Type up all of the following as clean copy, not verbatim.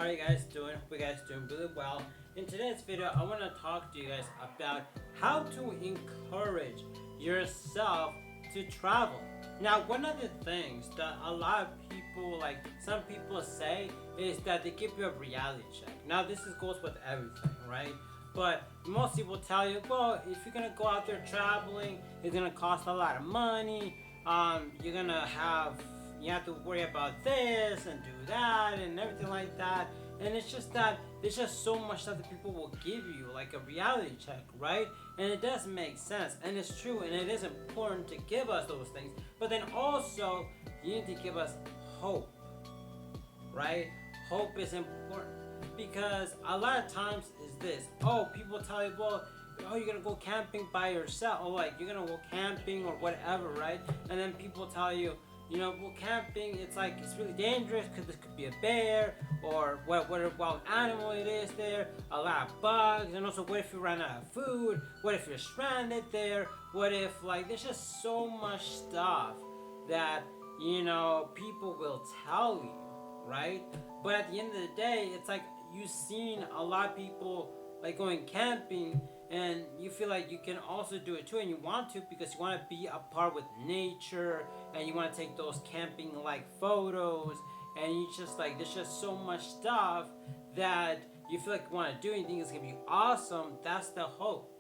are you guys doing? Hope you guys doing really well. In today's video, I want to talk to you guys about how to encourage yourself to travel. Now, one of the things that a lot of people, like some people say, is that they give you a reality check. Now, goes with everything, right? But most people tell you, well, if you're gonna go out there traveling, it's gonna cost a lot of money. You have to worry about this and do that and everything like that. And it's just that there's just so much stuff that people will give you, like a reality check, right? And it does make sense, and it's true, and it is important to give us those things. But then also, you need to give us hope, right? Hope is important because a lot of times is this. Oh, people tell you, well, you're gonna go camping by yourself, or like you're gonna go camping or whatever, right? And then people tell you, well, camping, it's really dangerous because there could be a bear or whatever wild animal it is there, a lot of bugs, and also what if you run out of food? What if you're stranded there? What if, there's just so much stuff that, people will tell you, right? But at the end of the day, it's like you've seen a lot of people going camping, and you feel like you can also do it too, and you want to because you want to be a part with nature, and you want to take those camping photos, and you just there's just so much stuff that you feel like you want to do and you think it's gonna be awesome. That's the hope.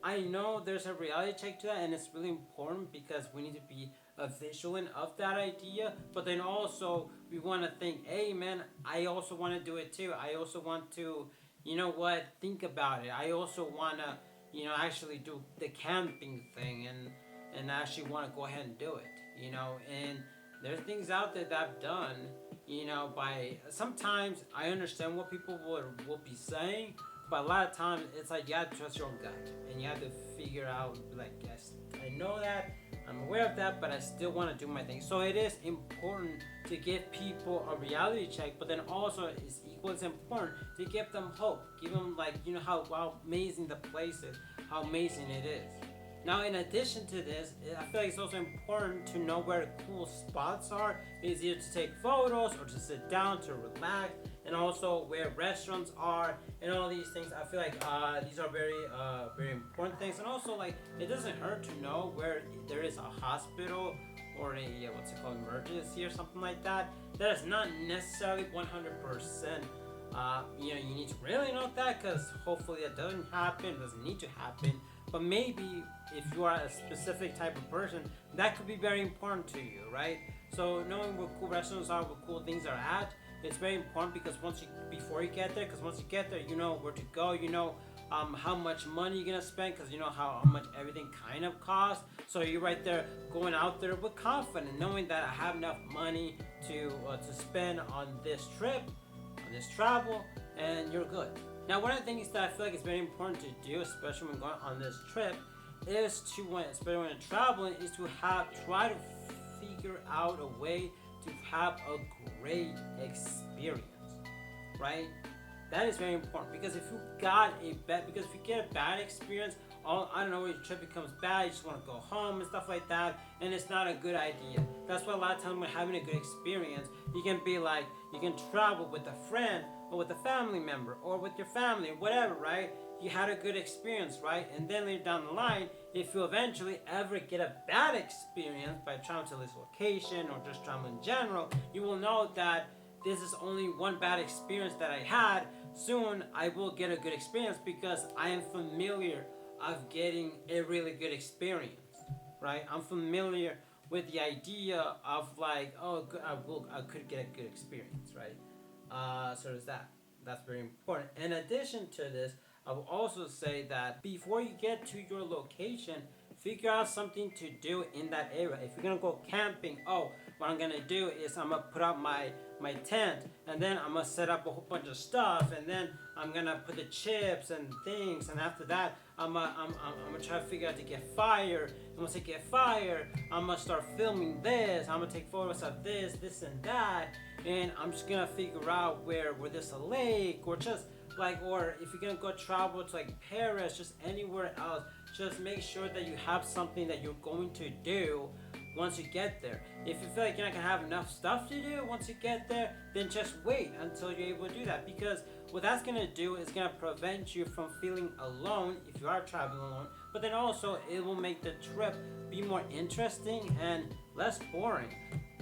I know there's a reality check to that, and it's really important because we need to be vigilant of that idea, but then also we want to think, hey man, I also want to do it too. I also want to think about it. I also want to, actually do the camping thing and actually want to go ahead and do it, and there's things out there that I've done, by sometimes I understand what people will be saying, but a lot of times it's you have to trust your own gut and you have to figure out, yes, I know that, I'm aware of that, but I still want to do my thing. So it is important to give people a reality check, but then also it's equally as important to give them hope. Give them how amazing the place is, how amazing it is. Now, in addition to this, I feel like it's also important to know where the cool spots are. It's either to take photos or to sit down to relax, and also where restaurants are and all these things. I feel like these are very important things, and also it doesn't hurt to know where there is a hospital or a emergency or something like that. That is not necessarily 100%. You need to really know that, because hopefully that doesn't need to happen. But maybe if you are a specific type of person, that could be very important to you, right? So knowing where cool restaurants are, where cool things are at, it's very important because before you get there, you know where to go, how much money you're gonna spend, because you know how much everything kind of costs. So you're right there going out there with confidence, knowing that I have enough money to spend on this trip, on this travel, and you're good. Now, one of the things that I feel like is very important to do, especially when going on this trip, is especially when you're traveling, is to try to figure out a way to have a great experience, right? That is very important, because if you get a bad experience, your trip becomes bad, you just want to go home and stuff like that, and it's not a good idea. That's why a lot of times when having a good experience, you can travel with a friend or with a family member or with your family or whatever, right? You had a good experience, right? And then later down the line, if you eventually ever get a bad experience by traveling to this location or just traveling in general, you will know that this is only one bad experience that I had. Soon I will get a good experience because I am familiar of getting a really good experience, right? I'm familiar with the idea of I could get a good experience, right? So there's that. That's very important. In addition to this, I will also say that before you get to your location, figure out something to do in that area. If you're gonna go camping, what I'm gonna do is I'm gonna put out my tent, and then I'm gonna set up a whole bunch of stuff, and then I'm gonna put the chips and things, and after that I'm gonna try to figure out to get fire. And once I get fire, I'm gonna start filming this. I'm gonna take photos of this and that, and I'm just gonna figure out where there's a lake, or just or if you're gonna go travel to Paris, just anywhere else, just make sure that you have something that you're going to do once you get there. If you feel like you're not gonna have enough stuff to do once you get there, then just wait until you're able to do that, because what that's gonna do is gonna prevent you from feeling alone if you are traveling alone, but then also it will make the trip be more interesting and less boring.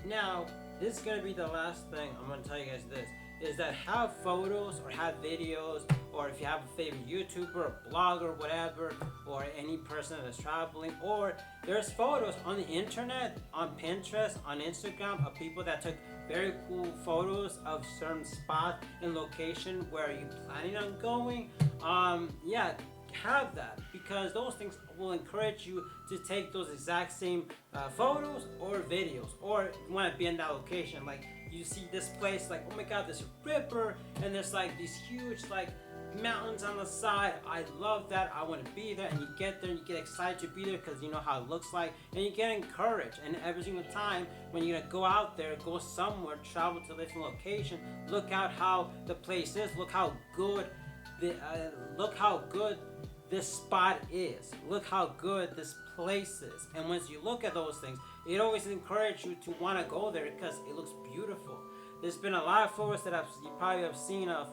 Now, this is gonna be the last thing I'm gonna tell you guys this, is that have photos or have videos, or if you have a favorite YouTuber or blogger, whatever, or any person that's traveling, or there's photos on the internet, on Pinterest, on Instagram, of people that took very cool photos of certain spots and location where you're planning on going. Yeah, have that, because those things will encourage you to take those exact same photos or videos, or you want to be in that location. Like, you see this place, like, oh my god, this river, and there's like these huge like mountains on the side. I love that, I want to be there. And you get there and you get excited to be there because you know how it looks like, and you get encouraged. And every single time when you're gonna go out there, go somewhere, travel to a different location, look out how the place is, look how good this spot is, look how good this place is. And once you look at those things, it always encourages you to want to go there because it looks beautiful. There's been a lot of photos that you probably have seen of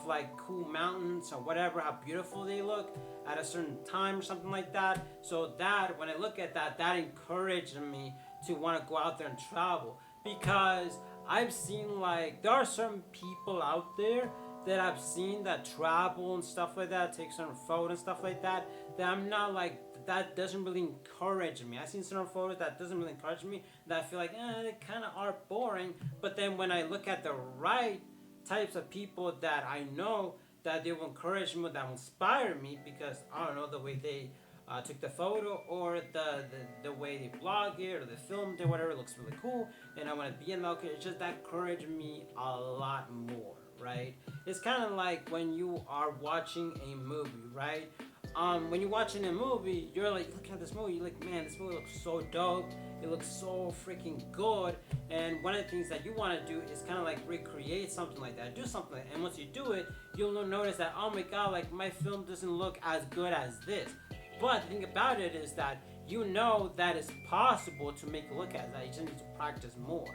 like cool mountains or whatever, how beautiful they look at a certain time or something like that. So that, when I look at that, that encouraged me to want to go out there and travel, because I've seen, like, there are certain people out there that I've seen that travel and stuff like that, take certain photos and stuff like that, that I'm not like, that doesn't really encourage me. I've seen certain photos that doesn't really encourage me, that I feel like, they kind of are boring. But then when I look at the right types of people that I know that they will encourage me, that will inspire me, because, I don't know, the way they took the photo, or the way they blog it, or they filmed it, whatever, it looks really cool, and I want to be in the location. It's just that encouraged me a lot more, right? It's kind of like when you are watching a movie, right? When you're watching a movie, you're like looking at this movie, you're like, man, this movie looks so dope, it looks so freaking good. And one of the things that you want to do is kind of like recreate something like that, do something like that. And once you do it, you'll notice that, oh my god, like, my film doesn't look as good as this. But the thing about it is that you know that it's possible to make it look as that. You just need to practice more,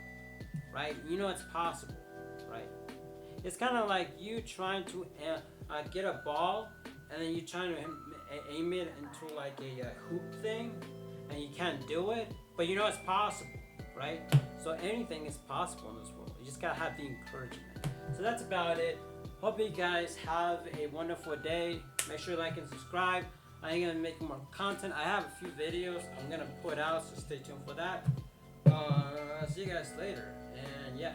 right? You know it's possible, right? It's kind of like you trying to get a ball, and then you trying to aim it into like a hoop thing, and you can't do it, but you know it's possible, right? So anything is possible in this world. You just gotta have the encouragement. So that's about it. Hope you guys have a wonderful day. Make sure you like and subscribe. I'm gonna make more content. I have a few videos I'm gonna put out, so stay tuned for that. See you guys later, and yeah.